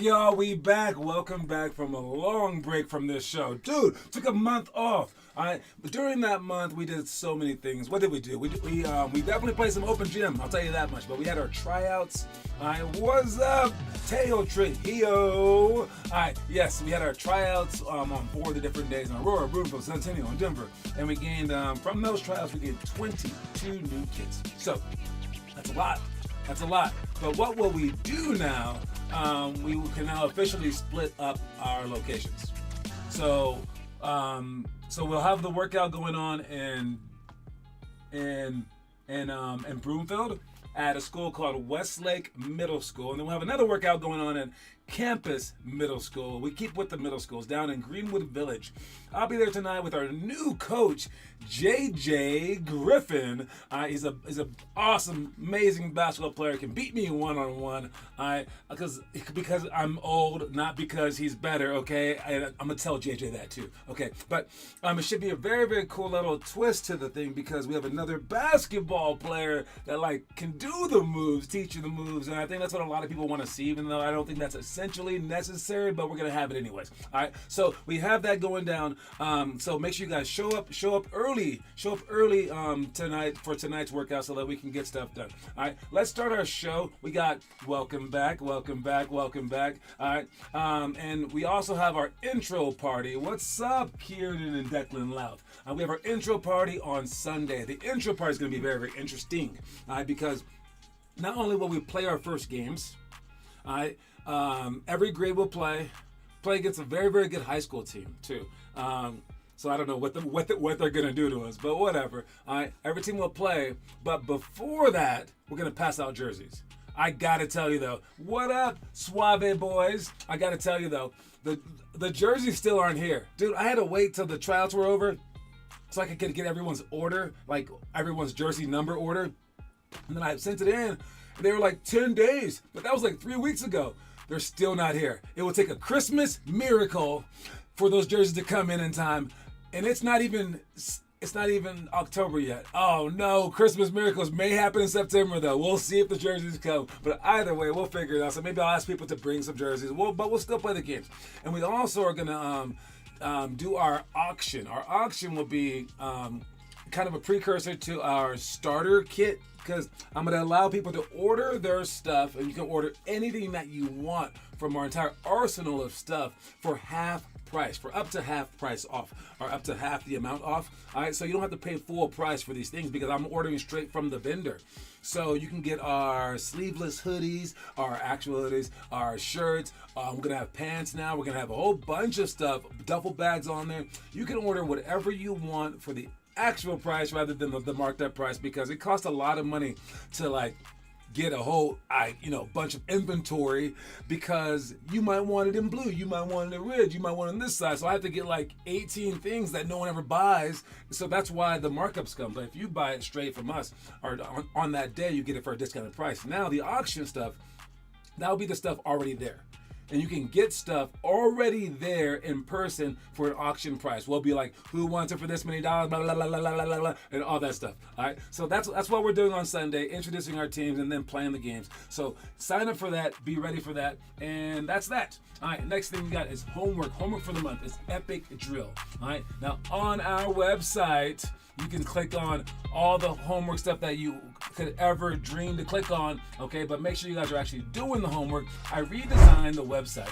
Y'all, we back. Welcome back from a long break from this show. Dude, took a month off. During that month, we did so many things. What did we do? We definitely played some open gym. I'll tell you that much. But we had our tryouts. What's up, Teo Trujillo? Yes, we had our tryouts on 4 of the different days in Aurora, Broomfield, San Antonio, and Denver. And we gained, from those tryouts, we gained 22 new kids. So, that's a lot. That's a lot. But what will we do now? We can now officially split up our locations. So we'll have the workout going on in Broomfield, at a school called Westlake Middle School. And then we'll have another workout going on in Campus Middle School. We keep with the middle schools down in Greenwood Village. I'll be there tonight with our new coach, JJ Griffin. He's a awesome, amazing basketball player. Can beat me one-on-one. Because I'm old, not because he's better. Okay, and I'm gonna tell JJ that too. Okay, but it should be a very, very cool little twist to the thing because we have another basketball player that can do the moves, teach you the moves, and I think that's what a lot of people want to see. Even though I don't think that's essentially necessary, but we're gonna have it anyways. All right, so we have that going down. So make sure you guys show up early tonight for tonight's workout so that we can get stuff done. All right, let's start our show. We got welcome back. All right, and we also have our intro party. What's up, Kieran and Declan Louth? We have our intro party on Sunday. The intro party is going to be very, very interesting, because not only will we play our first games, all right, every grade will play against a very, very good high school team too. So I don't know what they're gonna do to us, but whatever. All right, every team will play, but before that, we're gonna pass out jerseys. I gotta tell you though, what up, Suave boys? I gotta tell you though, the jerseys still aren't here, dude. I had to wait till the tryouts were over so I could get everyone's order, everyone's jersey number order, and then I sent it in, and they were 10 days, but that was 3 weeks ago. They're still not here. It will take a Christmas miracle for those jerseys to come in time, and it's not even October yet. Oh no, Christmas miracles may happen in September though. We'll see if the jerseys come, but either way, we'll figure it out. So maybe I'll ask people to bring some jerseys. But we'll still play the games, and we also are gonna do our auction. Our auction will be kind of a precursor to our starter kit, because I'm going to allow people to order their stuff, and you can order anything that you want from our entire arsenal of stuff for half price, for up to half price off, or up to half the amount off. All right, so you don't have to pay full price for these things because I'm ordering straight from the vendor. So you can get our sleeveless hoodies, our actual hoodies, our shirts. We're going to have pants now. We're going to have a whole bunch of stuff, duffel bags on there. You can order whatever you want for the actual price rather than the marked up price, because it costs a lot of money to get a whole bunch of inventory, because you might want it in blue, you might want it in red, you might want it in this size. So I have to get 18 things that no one ever buys. So that's why the markups come. But if you buy it straight from us, or on that day, you get it for a discounted price. Now the auction stuff, that'll be the stuff already there. And you can get stuff already there in person for an auction price. We'll be who wants it for this many dollars, blah, blah, blah, blah, blah, blah, blah, and all that stuff. All right. So that's what we're doing on Sunday, introducing our teams and then playing the games. So sign up for that, be ready for that, and that's that. All right. Next thing we got is homework. Homework for the month is Epic Drill. All right. Now on our website, you can click on all the homework stuff that you could ever dream to click on, okay? But make sure you guys are actually doing the homework. I redesigned the website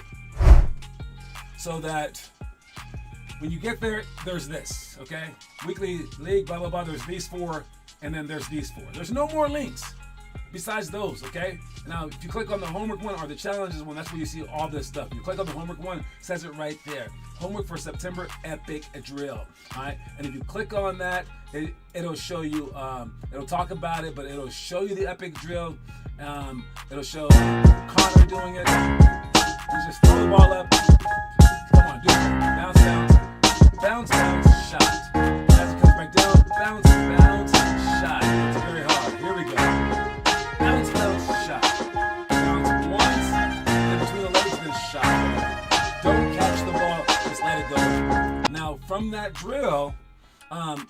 so that when you get there, there's this, okay? Weekly league, blah, blah, blah. There's these four, and then there's these four. There's no more links besides those, okay? Now, if you click on the homework one or the challenges one, that's where you see all this stuff. You click on the homework one, it says it right there. Homework for September Epic Drill, all right? And if you click on that, it'll show you, it'll talk about it, but it'll show you the Epic Drill. It'll show Connor doing it. You just throw the ball up. Come on, do it. Bounce, bounce. Bounce, bounce, shot. As it comes back down, bounce, bounce, shot. It's very hard. Here we go. Bounce, bounce, shot. Bounce once, then between the legs, then shot. Don't catch the ball, just let it go. Now, from that drill,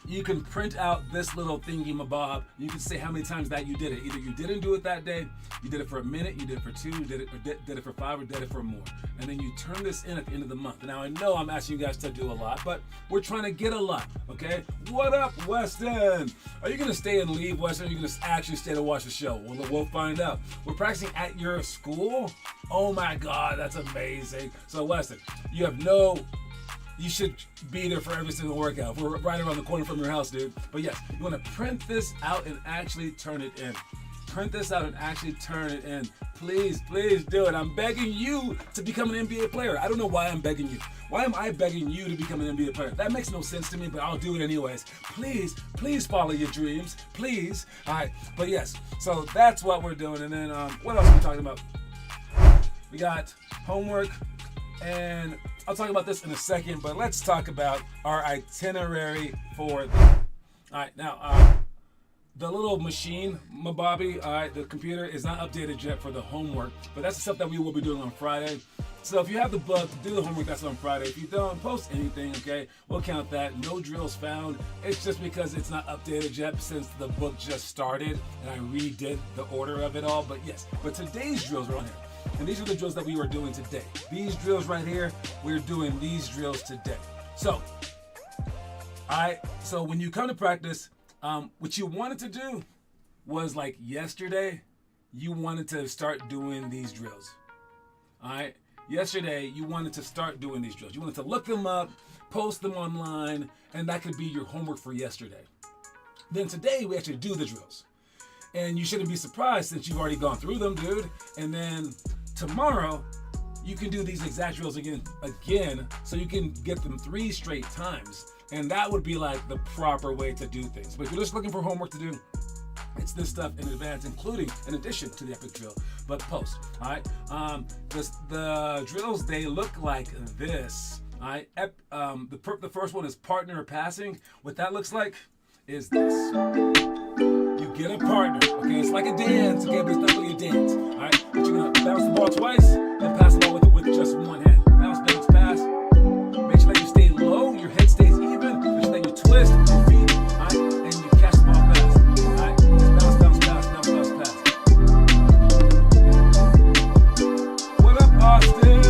you can print out this little thingy-mabob. You can say how many times that you did it. Either you didn't do it that day, you did it for a minute, you did it for 2, you did it for 5, or did it for more. And then you turn this in at the end of the month. Now I know I'm asking you guys to do a lot, but we're trying to get a lot, okay? What up, Weston? Are you gonna stay and leave, Weston? Or are you gonna actually stay to watch the show? We'll find out. We're practicing at your school? Oh my God, that's amazing. So Weston, you should be there for every single workout. We're right around the corner from your house, dude. But yes, you want to print this out and actually turn it in. print this out and actually turn it in. Please, please do it. I'm begging you to become an NBA player. I don't know why I'm begging you. Why am I begging you to become an NBA player? That makes no sense to me, but I'll do it anyways. Please, please follow your dreams. Please. All right. But yes, so that's what we're doing. And then what else are we talking about? We got homework, and I'll talk about this in a second, but let's talk about our itinerary for the... All right, now, the little machine, my Bobby, the computer is not updated yet for the homework, but that's the stuff that we will be doing on Friday. So if you have the book, do the homework, that's on Friday. If you don't, post anything, okay? We'll count that. No drills found. It's just because it's not updated yet since the book just started, and I redid the order of it all, but yes. But today's drills are on here. And these are the drills that we were doing today. These drills right here, we're doing these drills today. So, so when you come to practice, what you wanted to do was like yesterday, you wanted to start doing these drills. All right? Yesterday, you wanted to start doing these drills. You wanted to look them up, post them online, and that could be your homework for yesterday. Then today, we actually do the drills. And you shouldn't be surprised since you've already gone through them, dude. And then tomorrow, you can do these exact drills again, so you can get them 3 straight times. And that would be like the proper way to do things. But if you're just looking for homework to do, it's this stuff in advance, including in addition to the epic drill, but post. All right. The drills, they look like this. All right. The first one is partner passing. What that looks like is this. You get a partner, okay? It's like a dance, okay? But it's not really a dance, all right? But you're gonna bounce the ball twice, then pass the ball with just one hand. Bounce, bounce, pass. Make sure that you stay low, your head stays even. Make sure that you twist your feet, all right? And you catch the ball fast, all right? Just bounce, bounce, pass, bounce, bounce, pass. What up, Austin?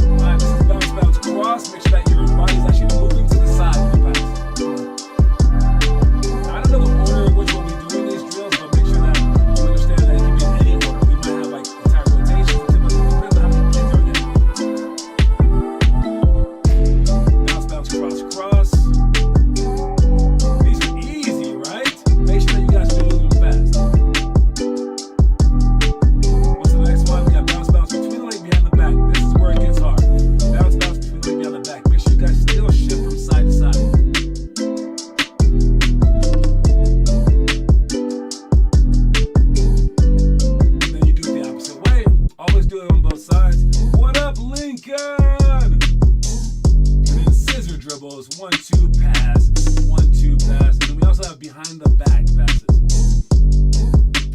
All right, this is bounce, bounce, cross. Make sure that your body's actually moving to the side of the pass. Now, I don't know the order in which one we do in these drills, but make sure that you understand that it can be in any order. We might have like entire rotations, but depends on how many kids are in. Bounce, bounce, cross, cross. These are easy, right? Make sure that you guys do them fast. What's the next one? We got bounce, bounce between the leg behind the back. This is where it gets hard. Bounce, bounce between the leg behind the back. Make sure you guys still shift from side to side. What up, Lincoln? And then scissor dribbles, 1-2 pass, 1-2 pass. And then we also have behind the back passes.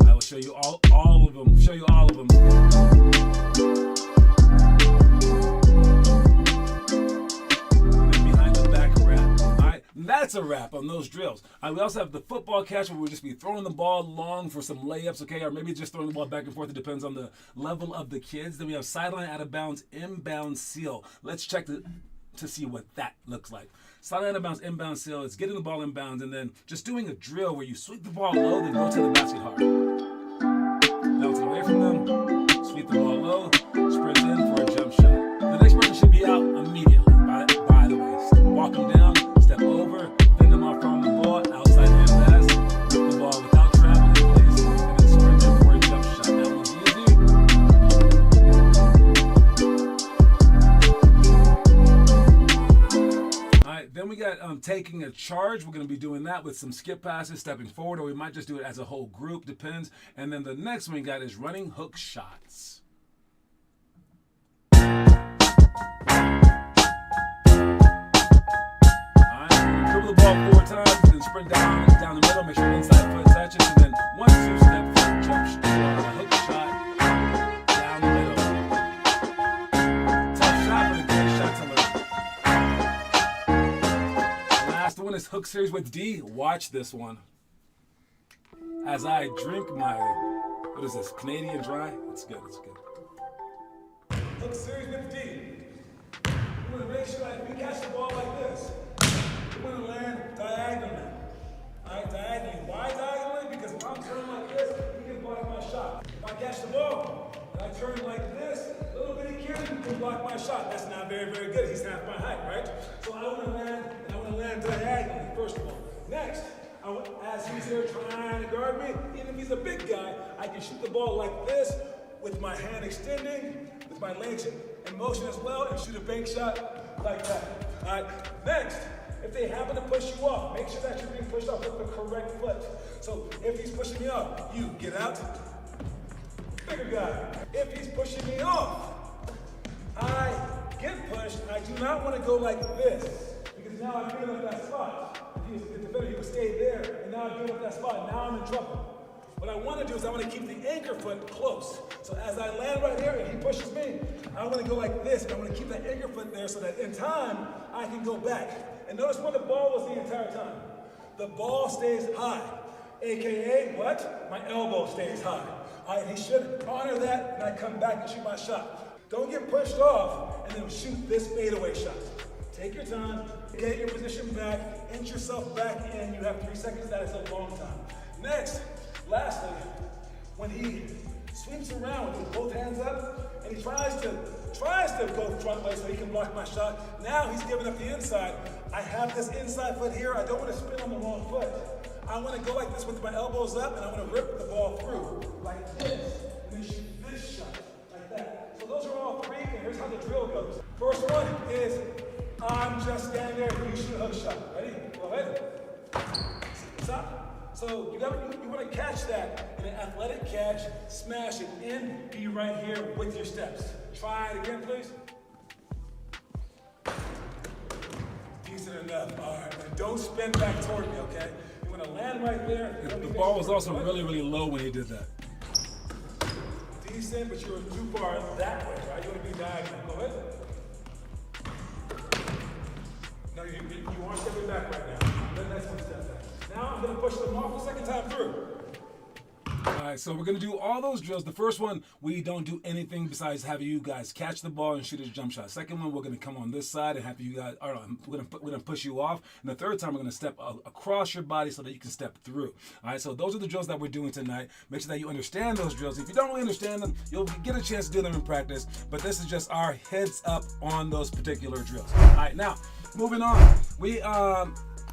I will show you all of them. Show you all of them. And then behind the back wrap. All right, and that's a wrap on those drills. We also have the football catch where we'll just be throwing the ball long for some layups, okay, or maybe just throwing the ball back and forth. It depends on the level of the kids. Then we have sideline out of bounds, inbound seal. Let's check to see what that looks like. Sideline out of bounds, inbound seal. It's getting the ball inbounds and then just doing a drill where you sweep the ball low, then go to the basket hard. Bounce it away from them, sweep the ball low, sprint in for a jump shot. The next person should be out immediately, by the way. Walk them down, step over, fend them off from the ball, outside hand pass, whip the ball without traveling, please, and then sprint in for a jump shot. That one's easy. All right, then we got taking a charge. We're going to be doing that with some skip passes, stepping forward, or we might just do it as a whole group, depends. And then the next one we got is running hook shots. Dribble the ball 4 times, then sprint down the middle, make sure the inside foot touches, and then 1-2 step for a jump shot, hook shot down the middle. Tough shot, but a great shot to learn. The last one is hook series with D. Watch this one. As I drink my, what is this, Canadian Dry? It's good, it's good. Hook series with D. You want to make sure that if you catch the ball like this, you want to land diagonally. All right, diagonally. Why diagonally? Because if I'm turning like this, you can block my shot. If I catch the ball and I turn like this, little bitty kid can block my shot. That's not very, very good. He's half my height, right? So I want to land, and I want to land diagonally, first of all. Next, As he's there trying to guard me, even if he's a big guy, I can shoot the ball like this with my hand extending, with my legs in motion as well, and shoot a bank shot like that. All right, next, if they happen to push you off, make sure that you're being pushed off with the correct foot. So if he's pushing me off, you get out. Bigger guy. If he's pushing me off, I get pushed. I do not want to go like this, because now I'm giving up that spot. If he was a defender, he would stay there, and now I'm giving up that spot. Now I'm in trouble. What I want to do is I want to keep the anchor foot close. So as I land right here and he pushes me, I want to go like this, and I want to keep that anchor foot there so that in time, I can go back. And notice where the ball was the entire time. The ball stays high, AKA what? My elbow stays high. All right, he should honor that, and I come back and shoot my shot. Don't get pushed off and then shoot this fadeaway shot. Take your time, get your position back, inch yourself back in. You have 3 seconds, that is a long time. Next, lastly, when he sweeps around with both hands up and he tries to go front way so he can block my shot, now he's giving up the inside. I have this inside foot here. I don't want to spin on the wrong foot. I want to go like this with my elbows up, and I want to rip the ball through like this, and then shoot this shot like that. So those are all 3, and here's how the drill goes. First one is I'm just standing there, you shoot a hook shot. Ready? Go ahead. Stop. So you want to catch that in an athletic catch, smash it in, be right here with your steps. Try it again, please. Decent enough. All right, and don't spin back toward me, okay? You want to land right there. The ball was also really, really low when he did that. Decent, but you were too far that way, right? You want to be diagonal. Go ahead. No, you aren't stepping back right now. Then that's one step back. Now I'm going to push them off the second time through. All right, so we're going to do all those drills. The first one, we don't do anything besides have you guys catch the ball and shoot a jump shot. Second one, we're going to come on this side and have you guys, we're going to push you off. And the third time, we're going to step across your body so that you can step through. All right, so those are the drills that we're doing tonight. Make sure that you understand those drills. If you don't really understand them, you'll get a chance to do them in practice. But this is just our heads up on those particular drills. All right, now, moving on.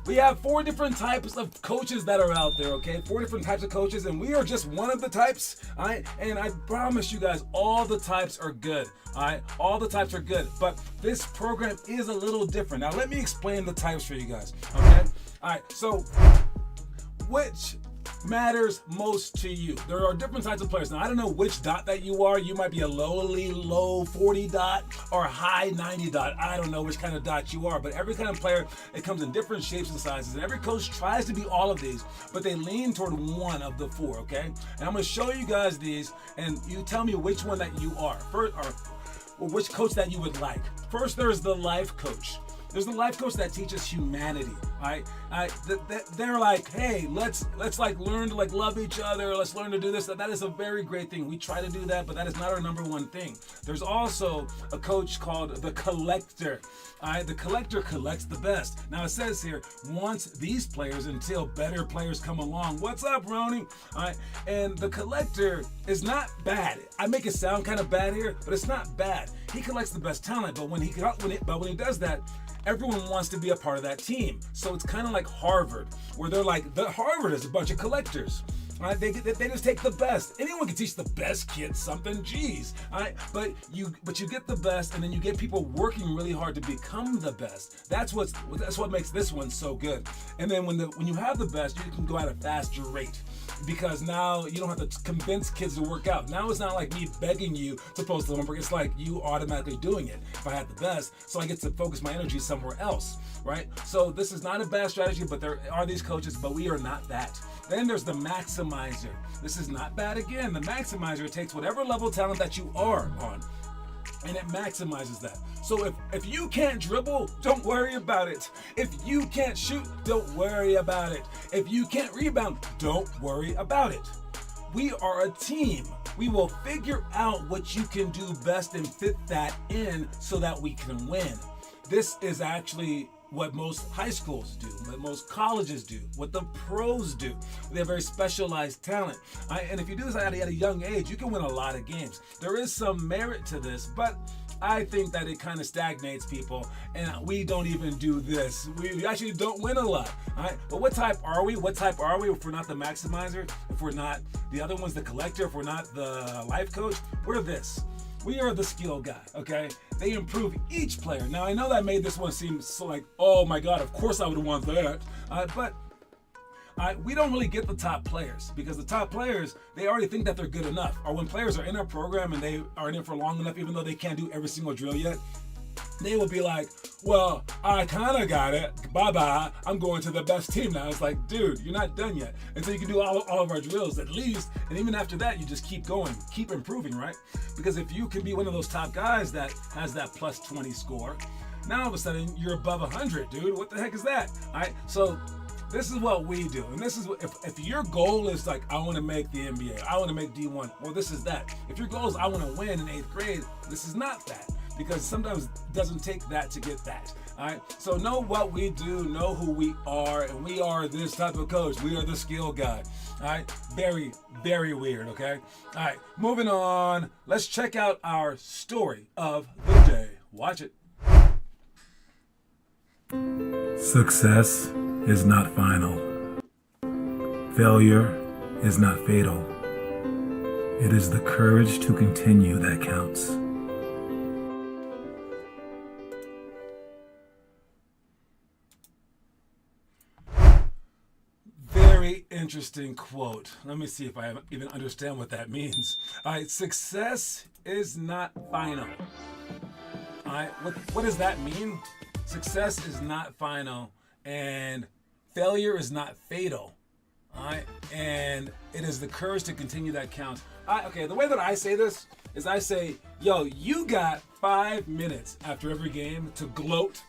We have 4 different types of coaches that are out there, okay? 4 different types of coaches, and we are just one of the types, all right? And I promise you guys, all the types are good, all right? All the types are good, but this program is a little different. Now, let me explain the types for you guys, okay? All right, so which matters most to you? There are different types of players. Now, I don't know which dot that you are. You might be a low 40 dot or high 90 dot. I don't know which kind of dot you are, but every kind of player, it comes in different shapes and sizes, and every coach tries to be all of these, but they lean toward one of the 4, okay? And I'm going to show you guys these, and you tell me which one that you are, or which coach that you would like. First, there's the life coach. There's the life coach that teaches humanity, all right? They're like, hey, let's like learn to like love each other. Let's learn to do this. That is a very great thing. We try to do that, but that is not our number one thing. There's also a coach called the collector. All right, the collector collects the best. Now it says here, wants these players until better players come along. What's up, Ronnie? All right, and the collector is not bad. I make it sound kind of bad here, but it's not bad. He collects the best talent, but when he does that, everyone wants to be a part of that team. So it's kind of like Harvard, where they're like, Harvard is a bunch of collectors. All right, they just take the best. Anyone can teach the best kids something, geez. All right, but you get the best, and then you get people working really hard to become the best. That's what makes this one so good. And then when you have the best, you can go at a faster rate, because now you don't have to convince kids to work out. Now it's not like me begging you to post the homework. It's like you automatically doing it if I had the best, so I get to focus my energy somewhere else, right? So this is not a bad strategy, but there are these coaches, but we are not that. Then there's the maximizer. This is not bad again. The maximizer takes whatever level of talent that you are on, and it maximizes that. So if you can't dribble, don't worry about it. If you can't shoot, don't worry about it. If you can't rebound, don't worry about it. We are a team. We will figure out what you can do best and fit that in so that we can win. This is actually what most high schools do, what most colleges do, what the pros do. They have very specialized talent. And if you do this at a young age, you can win a lot of games. There is some merit to this, but I think that it kind of stagnates people, and we don't even do this. We actually don't win a lot. All right, but what type are we? What type are we? If we're not the maximizer, if we're not the other one's the collector, if we're not the life coach, we're this. We are the skill guy, okay? They improve each player. Now, I know that made this one seem so like, oh my God, of course I would want that. But we don't really get the top players because the top players, they already think that they're good enough. Or when players are in our program and they are in it for long enough, even though they can't do every single drill yet, they will be like, well, I kind of got it. Bye-bye. I'm going to the best team now. It's like, dude, you're not done yet. Until you can do all of our drills at least. And even after that, you just keep going, keep improving, right? Because if you can be one of those top guys that has that plus 20 score, now all of a sudden you're above 100, dude. What the heck is that? All right. So this is what we do. And this is what, if your goal is like, I want to make the NBA, I want to make D1, well, this is that. If your goal is I want to win in 8th grade, this is not that. Because sometimes it doesn't take that to get that. All right. So know what we do, know who we are, and we are this type of coach. We are the skill guy. All right. Very, very weird. Okay. All right. Moving on. Let's check out our story of the day. Watch it. Success is not final. Failure is not fatal. It is the courage to continue that counts. Interesting quote. Let me see if I even understand what that means. All right, success is not final. All right, what does that mean? Success is not final, and failure is not fatal. All right, and it is the courage to continue that counts. Okay, the way that I say this is I say, yo, you got 5 minutes after every game to gloat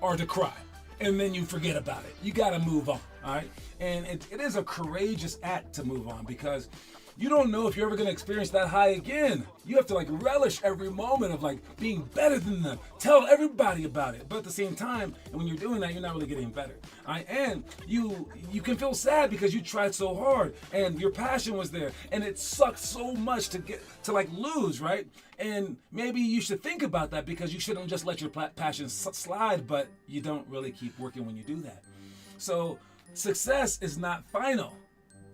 or to cry, and then you forget about it. You got to move on. All right. And it is a courageous act to move on because you don't know if you're ever going to experience that high again. You have to like relish every moment of like being better than them. Tell everybody about it. But at the same time, when you're doing that, you're not really getting better. All right? And you can feel sad because you tried so hard and your passion was there and it sucked so much to like lose, right? And maybe you should think about that because you shouldn't just let your passion slide, but you don't really keep working when you do that. So success is not final.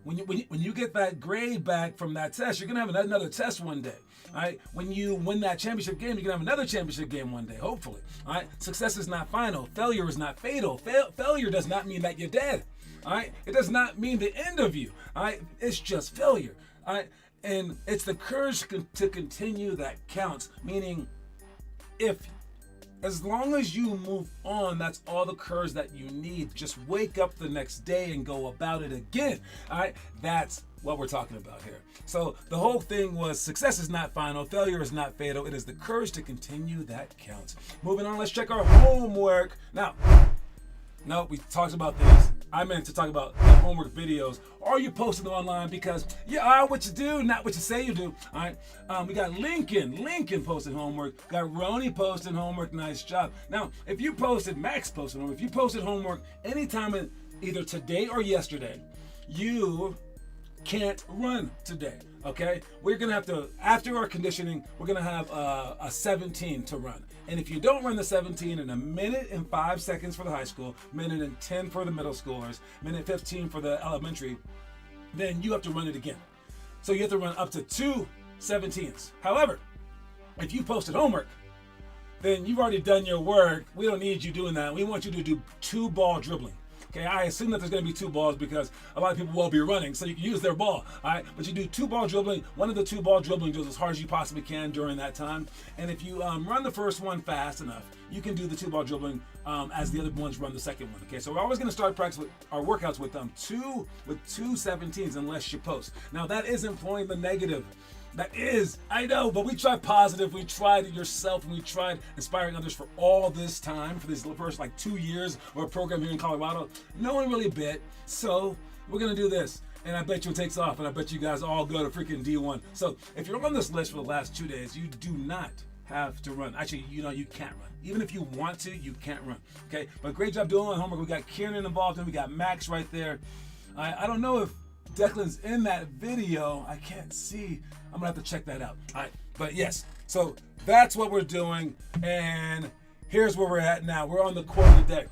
When you get that grade back from that test, you're gonna have another test one day. All right. When you win that championship game, you're gonna have another championship game one day, hopefully. All right. Success is not final. Failure is not fatal. Failure does not mean that you're dead. All right. It does not mean the end of you. All right. It's just failure. All right. And it's the courage to continue that counts. Meaning, as long as you move on, that's all the courage that you need. Just wake up the next day and go about it again. All right, that's what we're talking about here. So the whole thing was success is not final, failure is not fatal. It is the courage to continue that counts. Moving on, let's check our homework. Now, no, we talked about this. I meant to talk about the homework videos. Are you posting them online? Because you are what you do, not what you say you do. All right. We got Lincoln posted homework. Got Roni posting homework. Nice job. Now, if you posted, Max posted homework. If you posted homework anytime either today or yesterday, you can't run today. Okay. We're gonna have to, after our conditioning, we're gonna have a 17 to run. And if you don't run the 17 in 1 minute and 5 seconds for the high school, 1 minute and 10 for the middle schoolers, 1 minute 15 for the elementary, then you have to run it again. So you have to run up to 2 17s. However, if you posted homework, then you've already done your work. We don't need you doing that. We want you to do 2-ball dribbling. Okay, I assume that there's going to be 2 balls because a lot of people will be running, so you can use their ball. All right, but you do 2-ball dribbling, one of the 2-ball dribbling drills as hard as you possibly can during that time. And if you run the first one fast enough, you can do the 2-ball dribbling as the other ones run the second one. Okay, so we're always going to start practice with our workouts with 2 17s unless you post. Now that is employing the negative. That is, I know, but we tried positive, we tried it yourself, and we tried inspiring others for all this time, for these first like 2 years of a program here in Colorado. No one really bit, so we're gonna do this. And I bet you it takes off, and I bet you guys all go to freaking D1. So if you're on this list for the last 2 days, you do not have to run. Actually, you can't run. Even if you want to, you can't run, okay? But great job doing the homework. We got Kieran involved, and we got Max right there. I don't know if Declan's in that video. I can't see. I'm gonna have to check that out. All right, but yes, so that's what we're doing, and here's where we're at now. We're on the quote of the day.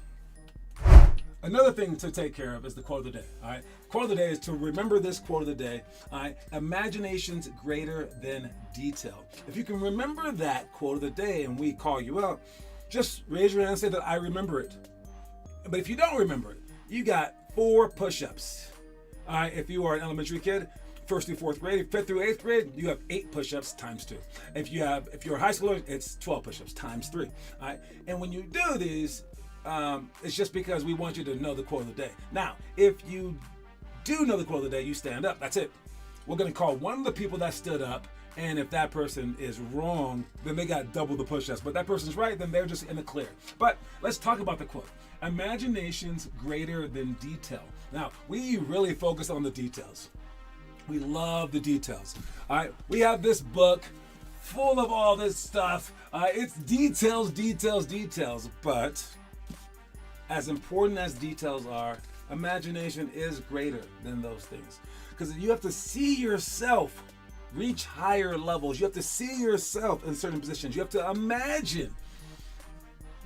Another thing to take care of is the quote of the day. All right, quote of the day is to remember this quote of the day. All right, imagination's greater than detail. If you can remember that quote of the day, and we call you out, just raise your hand and say that I remember it. But if you don't remember it, you got 4 push-ups. All right, if you are an elementary kid, 1st through 4th grade, 5th through 8th grade, you have 8 push-ups times 2. If you're a high schooler, it's 12 push-ups times 3. All right, and when you do these, it's just because we want you to know the quote of the day. Now, if you do know the quote of the day, you stand up. That's it. We're gonna call one of the people that stood up, and if that person is wrong, then they got double the push-ups. But that person's right, then they're just in the clear. But let's talk about the quote. Imagination's greater than detail. Now, we really focus on the details. We love the details. All right, we have this book full of all this stuff. It's details, details, details. But as important as details are, imagination is greater than those things. Because you have to see yourself reach higher levels. You have to see yourself in certain positions. You have to imagine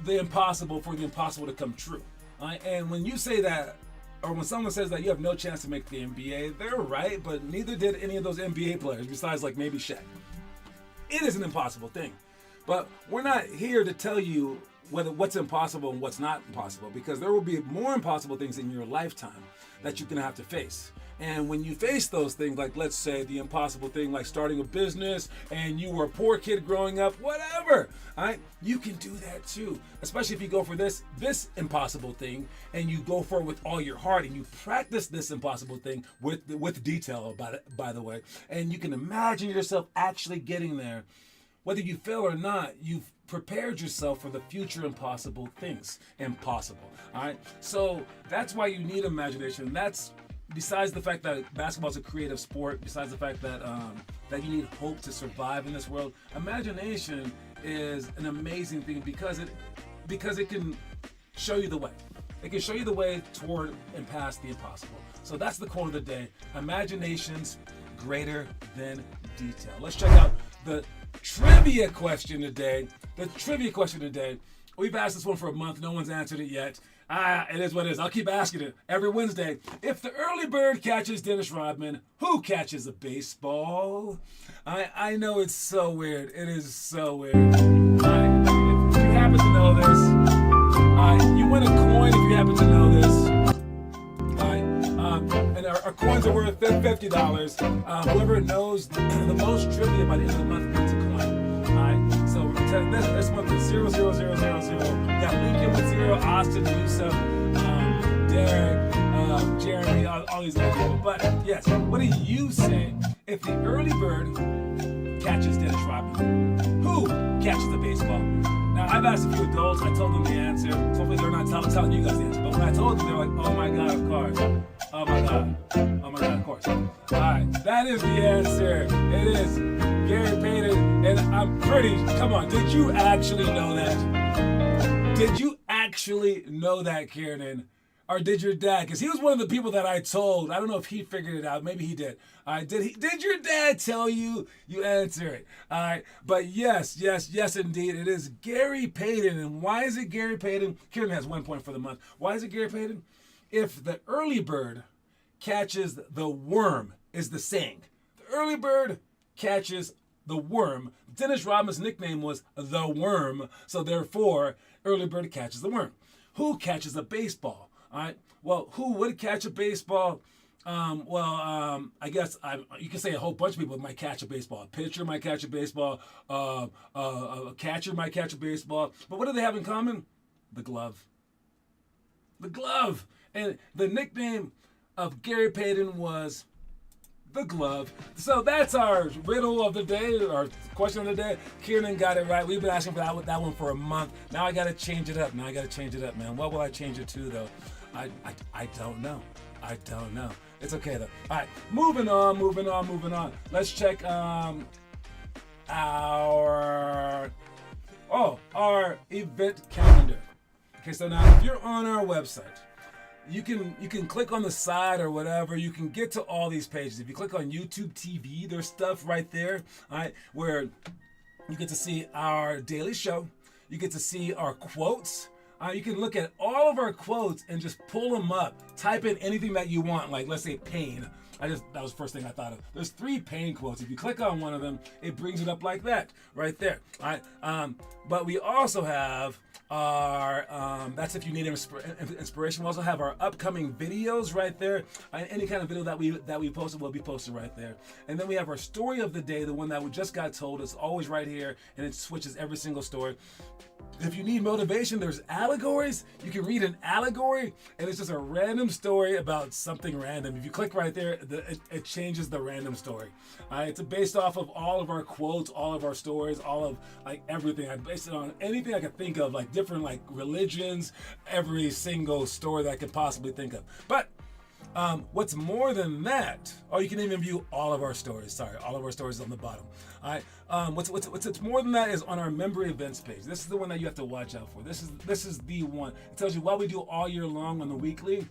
the impossible for the impossible to come true. And when you say that, or when someone says that you have no chance to make the NBA, they're right, but neither did any of those NBA players, besides like maybe Shaq. It is an impossible thing. But we're not here to tell you what's impossible and what's not impossible, because there will be more impossible things in your lifetime that you're gonna have to face. And when you face those things, like let's say the impossible thing like starting a business and you were a poor kid growing up, whatever, all right, you can do that too. Especially if you go for this impossible thing and you go for it with all your heart and you practice this impossible thing with detail about it, by the way, and you can imagine yourself actually getting there. Whether you fail or not, you've prepared yourself for the future impossible things. Impossible, all right? So that's why you need imagination. That's besides the fact that basketball is a creative sport, besides the fact that that you need hope to survive in this world, imagination is an amazing thing because it can show you the way. It can show you the way toward and past the impossible. So that's the quote of the day. Imagination's greater than detail. Let's check out the trivia question today. The trivia question today. We've asked this one for a month. No one's answered it yet. It is what it is. I'll keep asking it every Wednesday. If the early bird catches Dennis Rodman, who catches a baseball? I know it's so weird. It is so weird. If you happen to know this, you win a coin if you happen to know this. And our coins are worth $50. Whoever knows the most trivia by the end of the month wins a coin. So this month is 0, 0, 0, 0, 0. We got Lincoln with 0, Austin, Yusuf, Derek, Jeremy, all these other people. But yes, what do you say if the early bird catches Dennis Rodman? Who catches the baseball? Now, I've asked a few adults. I told them the answer. So hopefully they're not telling you guys the answer. But when I told them, they're like, oh my God, of course. Oh my God. Oh my God, of course. All right, that is the answer. It is Gary Payton. And I'm pretty, come on, did you actually know that? Did you actually know that, Kieran? Or did your dad? Because he was one of the people that I told. I don't know if he figured it out. Maybe he did. Did your dad tell you? You answer it. All right. But yes, indeed. It is Gary Payton. And why is it Gary Payton? Kieran has 1 point for the month. Why is it Gary Payton? If the early bird catches the worm, is the saying. The early bird catches the worm. Dennis Rodman's nickname was the Worm. So therefore, early bird catches the worm. Who catches a baseball? All right. Well, who would catch a baseball? I guess you can say a whole bunch of people might catch a baseball. A pitcher might catch a baseball. A catcher might catch a baseball. But what do they have in common? The glove. The glove. And the nickname of Gary Payton was the glove. So that's our riddle of the day, our question of the day. Kieran got it right. We've been asking for that one for a month. Now I got to change it up. Man. What will I change it to, though? I don't know. I don't know. It's okay, though. All right, moving on. Let's check our event calendar. Okay, so now if you're on our website, you can click on the side or whatever. You can get to all these pages. If you click on YouTube TV, there's stuff right there, all right, where you get to see our daily show. You get to see our quotes. You can look at all of our quotes and just pull them up. Type in anything that you want, like let's say pain. That was the first thing I thought of. There's 3 pain quotes. If you click on one of them, it brings it up like that, right there. All right. But we also have our, that's if you need inspiration. We also have our upcoming videos right there. Any kind of video that we posted will be posted right there. And then we have our story of the day, the one that we just got told. It's always right here, and it switches every single story. If you need motivation, there's allegories. You can read an allegory, and it's just a random story about something random. If you click right there, it changes the random story. It's based off of all of our quotes, all of our stories, all of like everything. I based it on anything I could think of, like different like religions, every single story that I could possibly think of. But what's more than that? Oh, you can even view all of our stories. Sorry, all of our stories on the bottom. All right. What's more than that is on our member events page. This is the one that you have to watch out for. This is the one. It tells you what we do all year long on the weekly,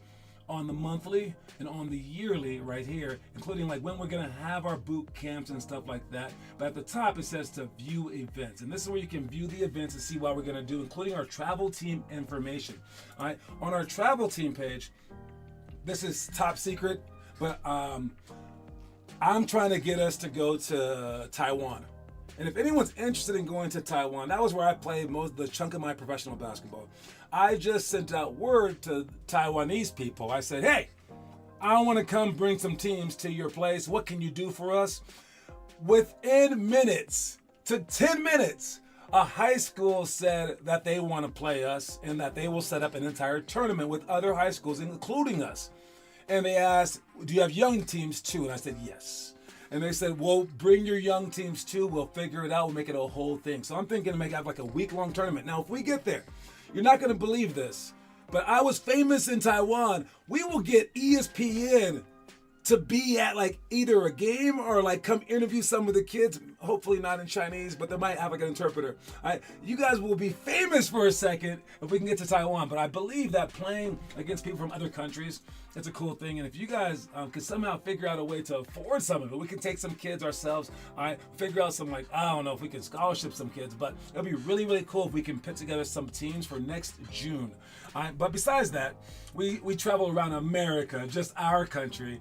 on the monthly, and on the yearly right here, including like when we're gonna have our boot camps and stuff like that. But at the top it says to view events, and this is where you can view the events and see what we're gonna do, including our travel team information. All right. On our travel team page. This is top secret, but I'm trying to get us to go to Taiwan. And if anyone's interested in going to Taiwan, that was where I played the chunk of my professional basketball. I just sent out word to Taiwanese people. I said, hey, I want to come bring some teams to your place. What can you do for us? Within minutes to 10 minutes, a high school said that they want to play us and that they will set up an entire tournament with other high schools, including us. And they asked, do you have young teams too? And I said, yes. And they said, well, bring your young teams too. We'll figure it out. We'll make it a whole thing. So I'm thinking to have like a week-long tournament. Now, if we get there, you're not going to believe this, but I was famous in Taiwan. We will get ESPN to be at like either a game or like come interview some of the kids, hopefully not in Chinese, but they might have like an interpreter. You guys will be famous for a second if we can get to Taiwan, but I believe that playing against people from other countries, it's a cool thing. And if you guys could somehow figure out a way to afford some of it, we can take some kids ourselves, figure out some, like, I don't know if we can scholarship some kids, but it'll be really, really cool if we can put together some teams for next June. But besides that, we travel around America, just our country,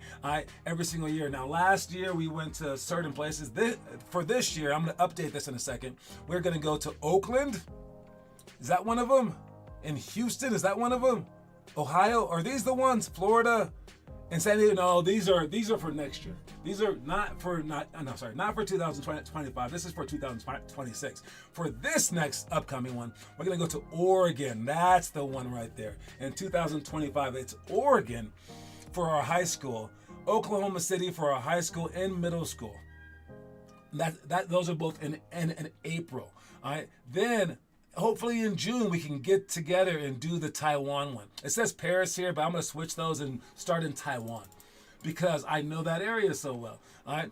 every single year. Now, last year we went to certain places. For this year, I'm going to update this in a second. We're going to go to Oakland. Is that one of them? In Houston, is that one of them? Ohio? Are these the ones? Florida? And San Diego? No, these are for next year. These are not for 2025. This is for 2026. For this next upcoming one, we're gonna go to Oregon. That's the one right there. In 2025, it's Oregon for our high school, Oklahoma City for our high school and middle school. Those are both in April. All right. Then hopefully in June we can get together and do the Taiwan one. It says Paris here, but I'm gonna switch those and start in Taiwan because I know that area so well. All right.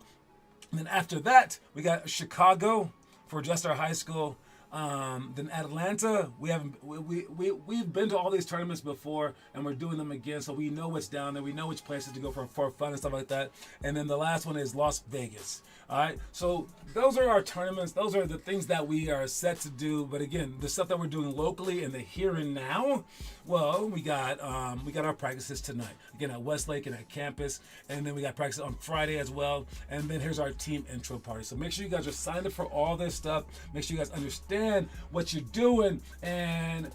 And then after that, we got Chicago for just our high school. Then Atlanta, we've been to all these tournaments before, and we're doing them again, so we know what's down there. We know which places to go for fun and stuff like that. And then the last one is Las Vegas. All right, so those are our tournaments. Those are the things that we are set to do. But again, the stuff that we're doing locally in the here and now, well, we got our practices tonight again at Westlake and at campus, and then we got practice on Friday as well. And then here's our team intro party. So make sure you guys are signed up for all this stuff. Make sure you guys understand what you're doing, and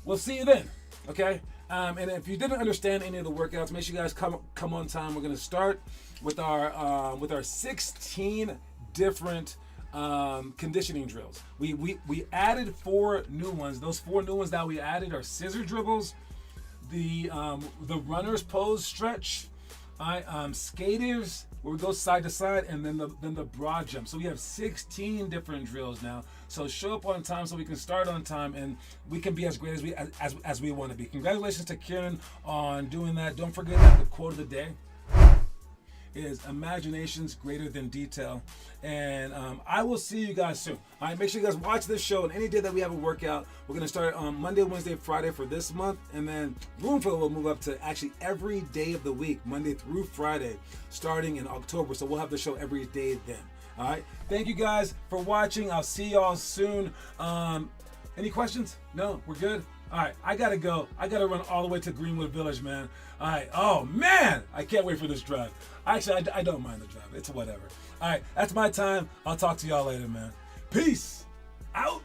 we'll see you then. Okay. And if you didn't understand any of the workouts, make sure you guys come on time. We're gonna start with our 16 different conditioning drills. We added 4 new ones. Those 4 new ones that we added are scissor dribbles, the runner's pose stretch, skaters where we go side to side, and then the broad jump. So we have 16 different drills now. So show up on time so we can start on time and we can be as great as we want to be. Congratulations to Kieran on doing that. Don't forget the quote of the day. is imagination's greater than detail. And I will see you guys soon. All right, make sure you guys watch this show. And any day that we have a workout, we're going to start on Monday, Wednesday, Friday for this month. And then Roomful will move up to actually every day of the week, Monday through Friday, starting in October. So we'll have the show every day then. All right. Thank you guys for watching. I'll see y'all soon. Any questions? No, we're good. All right, I gotta go. I gotta run all the way to Greenwood Village, man. All right. Oh man, I can't wait for this drive. Actually, I don't mind the drive. It's whatever. All right, that's my time. I'll talk to y'all later, man. Peace out.